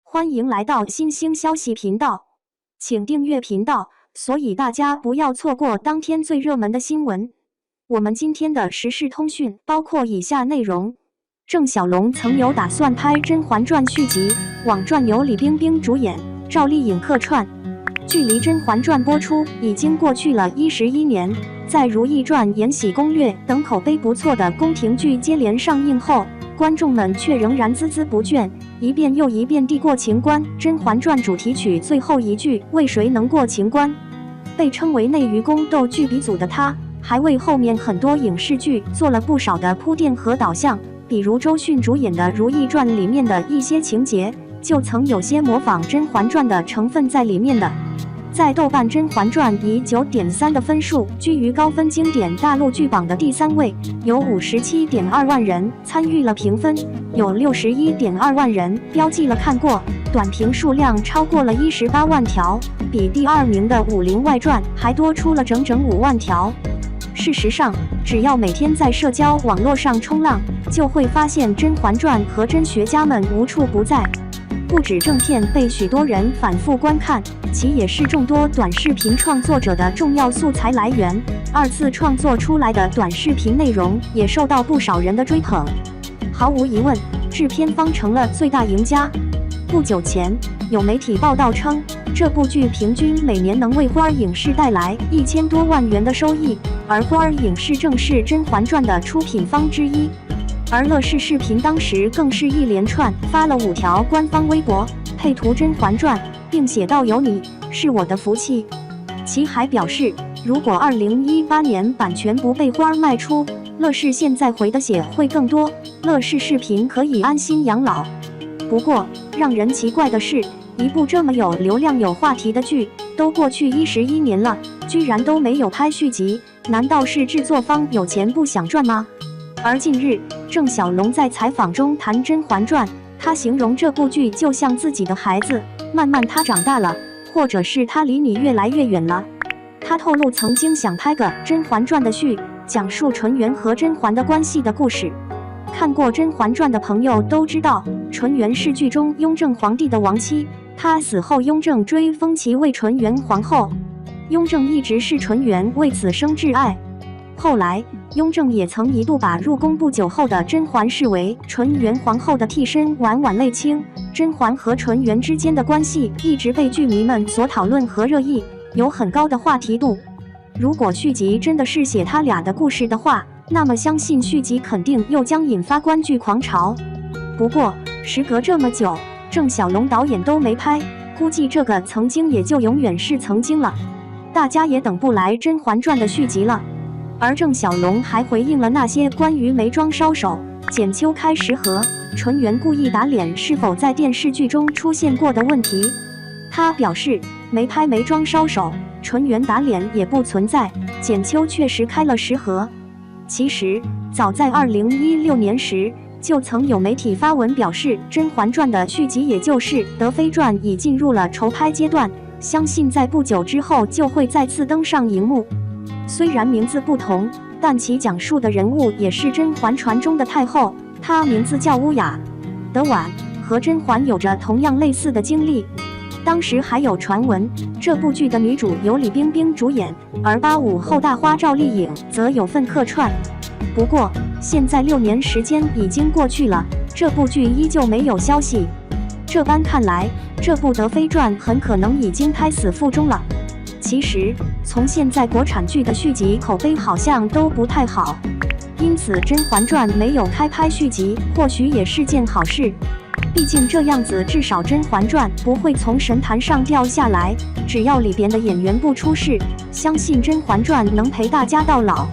欢迎来到新兴消息频道，请订阅频道，所以大家不要错过当天最热门的新闻。我们今天的时事通讯包括以下内容：郑晓龙曾有打算拍《甄嬛传》续集，网传由李冰冰主演，赵丽颖客串。距离《甄嬛传》播出已经过去了11年，在《如懿传》《延禧攻略》等口碑不错的宫廷剧接连上映后，观众们却仍然孜孜不倦，一遍又一遍地过情关。《甄嬛传》主题曲最后一句“为谁能过情关”，被称为内娱宫斗剧鼻祖的他，还为后面很多影视剧做了不少的铺垫和导向，比如周迅主演的《如懿传》里面的一些情节，就曾有些模仿《甄嬛传》的成分在里面的。在豆瓣《甄嬛传》以 9.3 的分数居于高分经典大陆剧榜的第3位，有 57.2 万人参与了评分，有 61.2 万人标记了看过，短评数量超过了18万条，比第2名的《武林外传》还多出了整整5万条。事实上，只要每天在社交网络上冲浪，就会发现《甄嬛传》和甄学家们无处不在。不止正片被许多人反复观看，其也是众多短视频创作者的重要素材来源。2次创作出来的短视频内容也受到不少人的追捧。毫无疑问，制片方成了最大赢家。不久前，有媒体报道称，这部剧平均每年能为花儿影视带来1000多万元的收益，而花儿影视正是《甄嬛传》的出品方之一。而乐视视频当时更是一连串发了5条官方微博，配图《甄嬛传》，并写道：“有你是我的福气。”其还表示，如果2018年版权不被花儿卖出，乐视现在回的血会更多，乐视视频可以安心养老。不过，让人奇怪的是，一部这么有流量有话题的剧，都过去11年了，居然都没有拍续集，难道是制作方有钱不想赚吗？而近日，郑晓龙在采访中谈《甄嬛传》，他形容这部剧就像自己的孩子，慢慢他长大了，或者是他离你越来越远了。他透露曾经想拍个《甄嬛传》的续，讲述纯元和甄嬛的关系的故事。看过《甄嬛传》的朋友都知道，纯元是剧中雍正皇帝的亡妻，他死后雍正追封其为纯元皇后，雍正一直视纯元为此生挚爱。后来，雍正也曾一度把入宫不久后的甄嬛视为纯元皇后的替身，婉婉泪倾。甄嬛和纯元之间的关系一直被剧迷们所讨论和热议，有很高的话题度。如果续集真的是写他俩的故事的话，那么相信续集肯定又将引发观剧狂潮。不过，时隔这么久，郑晓龙导演都没拍，估计这个曾经也就永远是曾经了，大家也等不来《甄嬛传》的续集了。而郑晓龙还回应了那些关于眉庄烧手、剪秋开十合、纯元故意打脸是否在电视剧中出现过的问题。他表示，没拍眉庄烧手，纯元打脸也不存在，剪秋确实开了十合。其实，早在2016年时，就曾有媒体发文表示，《甄嬛传》的续集也就是《德妃传》已进入了筹拍阶段，相信在不久之后就会再次登上荧幕。虽然名字不同，但其讲述的人物也是甄嬛传中的太后，她名字叫乌雅。德婉和甄嬛有着同样类似的经历。当时还有传闻，这部剧的女主由李冰冰主演，而85后大花赵丽颖则有份客串。不过，现在6年时间已经过去了，这部剧依旧没有消息。这般看来，这部《德妃传》很可能已经胎死腹中了。其实，从现在国产剧的续集口碑好像都不太好，因此《甄嬛传》没有开拍续集，或许也是件好事。毕竟这样子，至少《甄嬛传》不会从神坛上掉下来。只要里边的演员不出事，相信《甄嬛传》能陪大家到老。